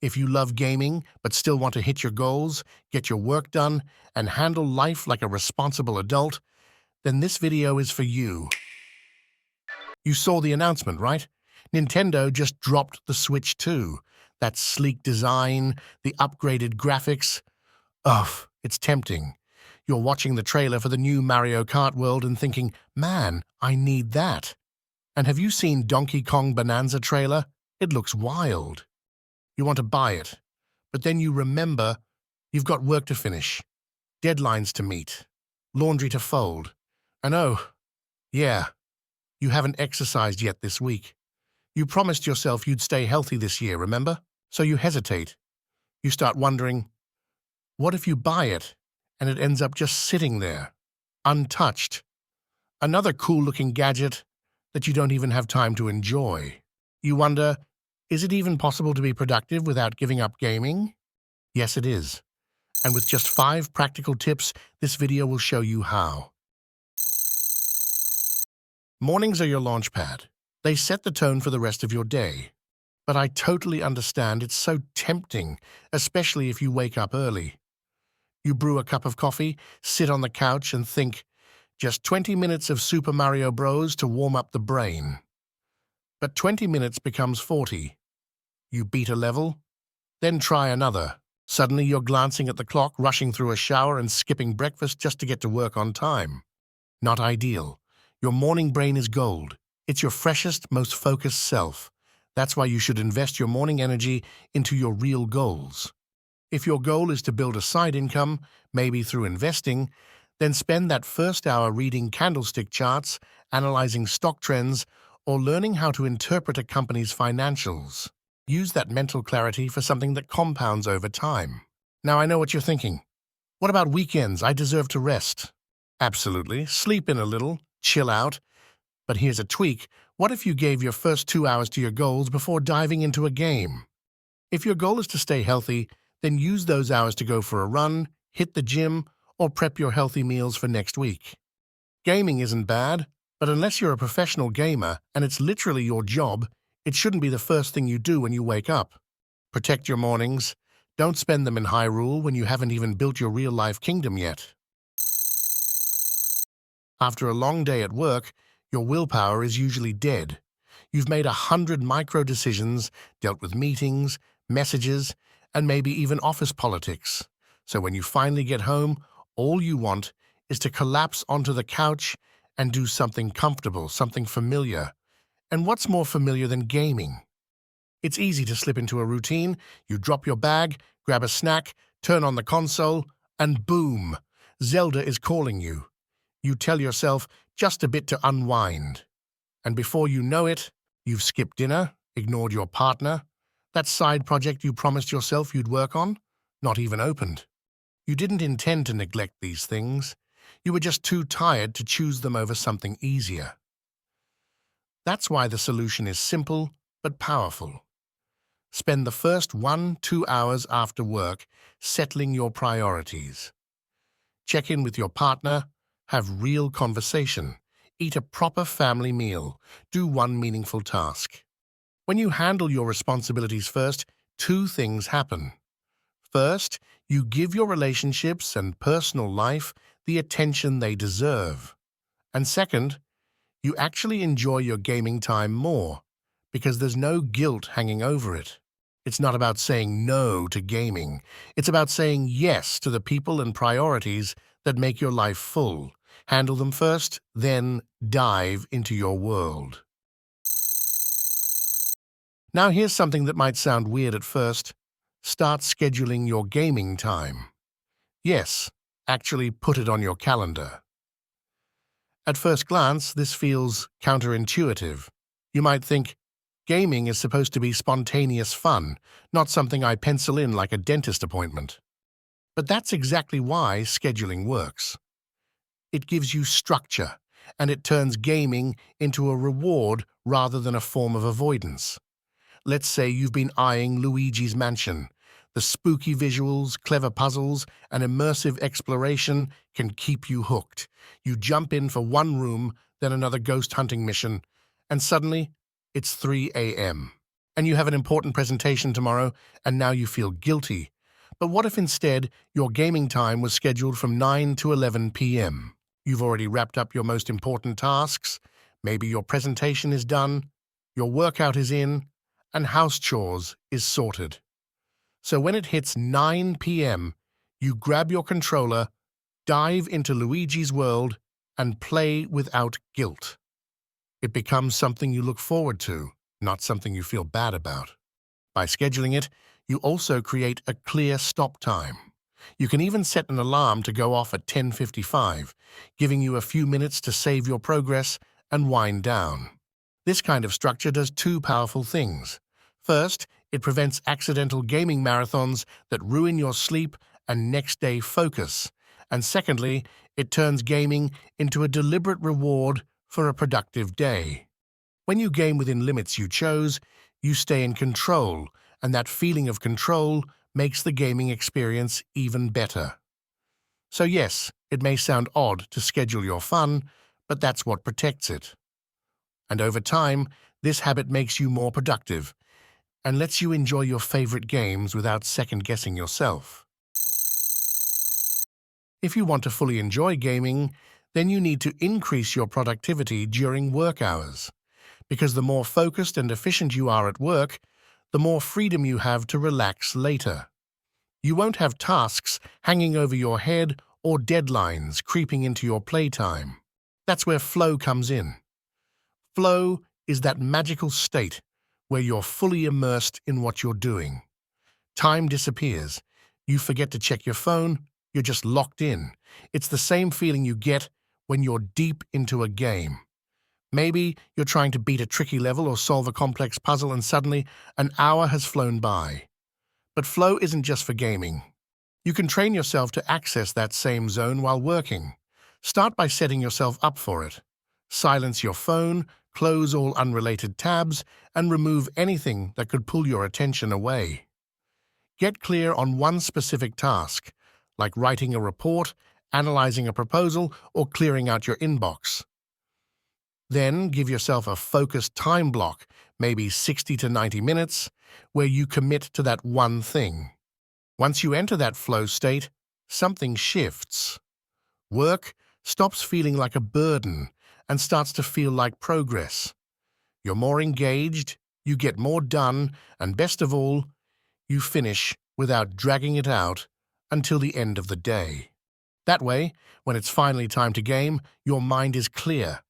If you love gaming but still want to hit your goals, get your work done, and handle life like a responsible adult, then this video is for you. You saw the announcement, right? Nintendo just dropped the Switch 2. That sleek design, the upgraded graphics. Ugh, it's tempting. You're watching the trailer for the new Mario Kart World and thinking, man, I need that. And have you seen Donkey Kong Bonanza trailer? It looks wild. You want to buy it, but then you remember you've got work to finish, deadlines to meet, laundry to fold, and oh, yeah, you haven't exercised yet this week. You promised yourself you'd stay healthy this year, remember? So you hesitate. You start wondering, what if you buy it and it ends up just sitting there, untouched? Another cool-looking gadget that you don't even have time to enjoy. You wonder, is it even possible to be productive without giving up gaming? Yes, it is. And with just 5 practical tips, this video will show you how. Mornings are your launch pad. They set the tone for the rest of your day. But I totally understand it's so tempting, especially if you wake up early. You brew a cup of coffee, sit on the couch and think, just 20 minutes of Super Mario Bros. To warm up the brain. But 20 minutes becomes 40. You beat a level, then try another. Suddenly you're glancing at the clock, rushing through a shower and skipping breakfast just to get to work on time. Not ideal. Your morning brain is gold. It's your freshest, most focused self. That's why you should invest your morning energy into your real goals. If your goal is to build a side income, maybe through investing, then spend that first hour reading candlestick charts, analyzing stock trends, or learning how to interpret a company's financials. Use that mental clarity for something that compounds over time. Now I know what you're thinking. What about weekends? I deserve to rest. Absolutely. Sleep in a little, chill out. But here's a tweak. What if you gave your first 2 hours to your goals before diving into a game? If your goal is to stay healthy, then use those hours to go for a run, hit the gym, or prep your healthy meals for next week. Gaming isn't bad, but unless you're a professional gamer and it's literally your job, it shouldn't be the first thing you do when you wake up. Protect your mornings. Don't spend them in Hyrule when you haven't even built your real-life kingdom yet. After a long day at work, your willpower is usually dead. You've made 100 micro-decisions, dealt with meetings, messages, and maybe even office politics. So when you finally get home, all you want is to collapse onto the couch and do something comfortable, something familiar. And what's more familiar than gaming? It's easy to slip into a routine. You drop your bag, grab a snack, turn on the console, and boom, Zelda is calling you. You tell yourself just a bit to unwind. And before you know it, you've skipped dinner, ignored your partner. That side project you promised yourself you'd work on, not even opened. You didn't intend to neglect these things. You were just too tired to choose them over something easier. That's why the solution is simple but powerful. Spend the first 1-2 hours after work settling your priorities. Check in with your partner, have real conversation, eat a proper family meal, do one meaningful task. When you handle your responsibilities first, 2 things happen. First, you give your relationships and personal life the attention they deserve. And second, you actually enjoy your gaming time more because there's no guilt hanging over it. It's not about saying no to gaming. It's about saying yes to the people and priorities that make your life full. Handle them first, then dive into your world. Now here's something that might sound weird at first. Start scheduling your gaming time. Yes, actually put it on your calendar. At first glance, this feels counterintuitive. You might think, gaming is supposed to be spontaneous fun, not something I pencil in like a dentist appointment. But that's exactly why scheduling works. It gives you structure, and it turns gaming into a reward rather than a form of avoidance. Let's say you've been eyeing Luigi's Mansion. The spooky visuals, clever puzzles, and immersive exploration can keep you hooked. You jump in for one room, then another ghost hunting mission, and suddenly it's 3 a.m. And you have an important presentation tomorrow, and now you feel guilty. But what if instead your gaming time was scheduled from 9 to 11 p.m.? You've already wrapped up your most important tasks, maybe your presentation is done, your workout is in, and house chores is sorted. So when it hits 9 p.m., you grab your controller, dive into Luigi's World, and play without guilt. It becomes something you look forward to, not something you feel bad about. By scheduling it, you also create a clear stop time. You can even set an alarm to go off at 10:55, giving you a few minutes to save your progress and wind down. This kind of structure does two powerful things. First, it prevents accidental gaming marathons that ruin your sleep and next-day focus. And secondly, it turns gaming into a deliberate reward for a productive day. When you game within limits you chose, you stay in control, and that feeling of control makes the gaming experience even better. So yes, it may sound odd to schedule your fun, but that's what protects it. And over time, this habit makes you more productive and lets you enjoy your favorite games without second-guessing yourself. If you want to fully enjoy gaming, then you need to increase your productivity during work hours. Because the more focused and efficient you are at work, the more freedom you have to relax later. You won't have tasks hanging over your head or deadlines creeping into your playtime. That's where flow comes in. Flow is that magical state where you're fully immersed in what you're doing. Time disappears. You forget to check your phone. You're just locked in. It's the same feeling you get when you're deep into a game. Maybe you're trying to beat a tricky level or solve a complex puzzle and suddenly an hour has flown by. But flow isn't just for gaming. You can train yourself to access that same zone while working. Start by setting yourself up for it. Silence your phone, close all unrelated tabs, and remove anything that could pull your attention away. Get clear on one specific task, like writing a report, analyzing a proposal, or clearing out your inbox. Then give yourself a focused time block, maybe 60 to 90 minutes, where you commit to that one thing. Once you enter that flow state, something shifts. Work stops feeling like a burden and starts to feel like progress. You're more engaged, you get more done, and best of all, you finish without dragging it out until the end of the day. That way, when it's finally time to game, your mind is clear.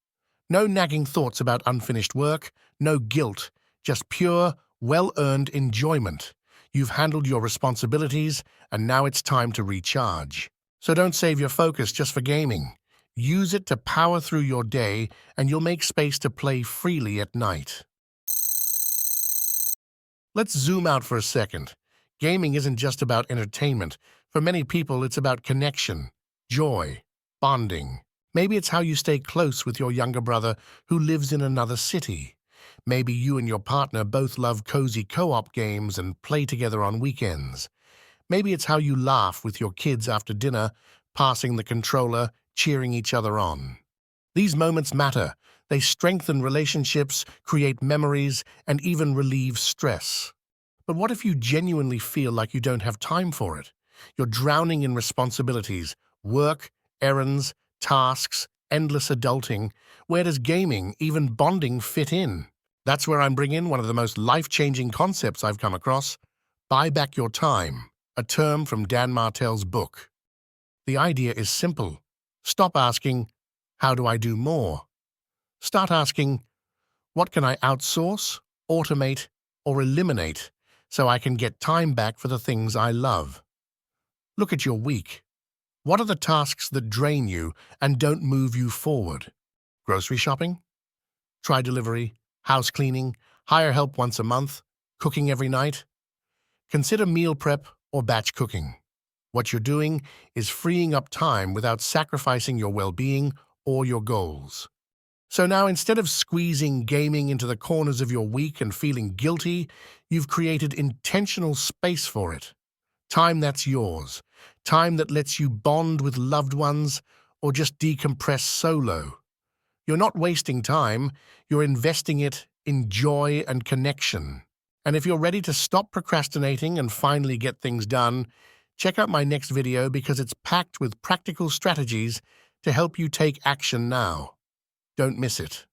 No nagging thoughts about unfinished work, no guilt, just pure, well-earned enjoyment. You've handled your responsibilities, and now it's time to recharge. So don't save your focus just for gaming. Use it to power through your day, and you'll make space to play freely at night. Let's zoom out for a second. Gaming isn't just about entertainment. For many people, it's about connection, joy, bonding. Maybe it's how you stay close with your younger brother who lives in another city. Maybe you and your partner both love cozy co-op games and play together on weekends. Maybe it's how you laugh with your kids after dinner, passing the controller, cheering each other on. These moments matter. They strengthen relationships, create memories, and even relieve stress. But what if you genuinely feel like you don't have time for it? You're drowning in responsibilities, work, errands, tasks, endless adulting. Where does gaming, even bonding, fit in? That's where I'm bringing in one of the most life-changing concepts I've come across: buy back your time, a term from Dan Martell's book. The idea is simple. Stop asking, how do I do more? Start asking, what can I outsource, automate, or eliminate so I can get time back for the things I love? Look at your week. What are the tasks that drain you and don't move you forward? Grocery shopping? Try delivery, house cleaning, hire help once a month, cooking every night? Consider meal prep or batch cooking. What you're doing is freeing up time without sacrificing your well-being or your goals. So now, instead of squeezing gaming into the corners of your week and feeling guilty, you've created intentional space for it. Time that's yours. Time that lets you bond with loved ones or just decompress solo. You're not wasting time, you're investing it in joy and connection. And if you're ready to stop procrastinating and finally get things done, check out my next video because it's packed with practical strategies to help you take action now. Don't miss it.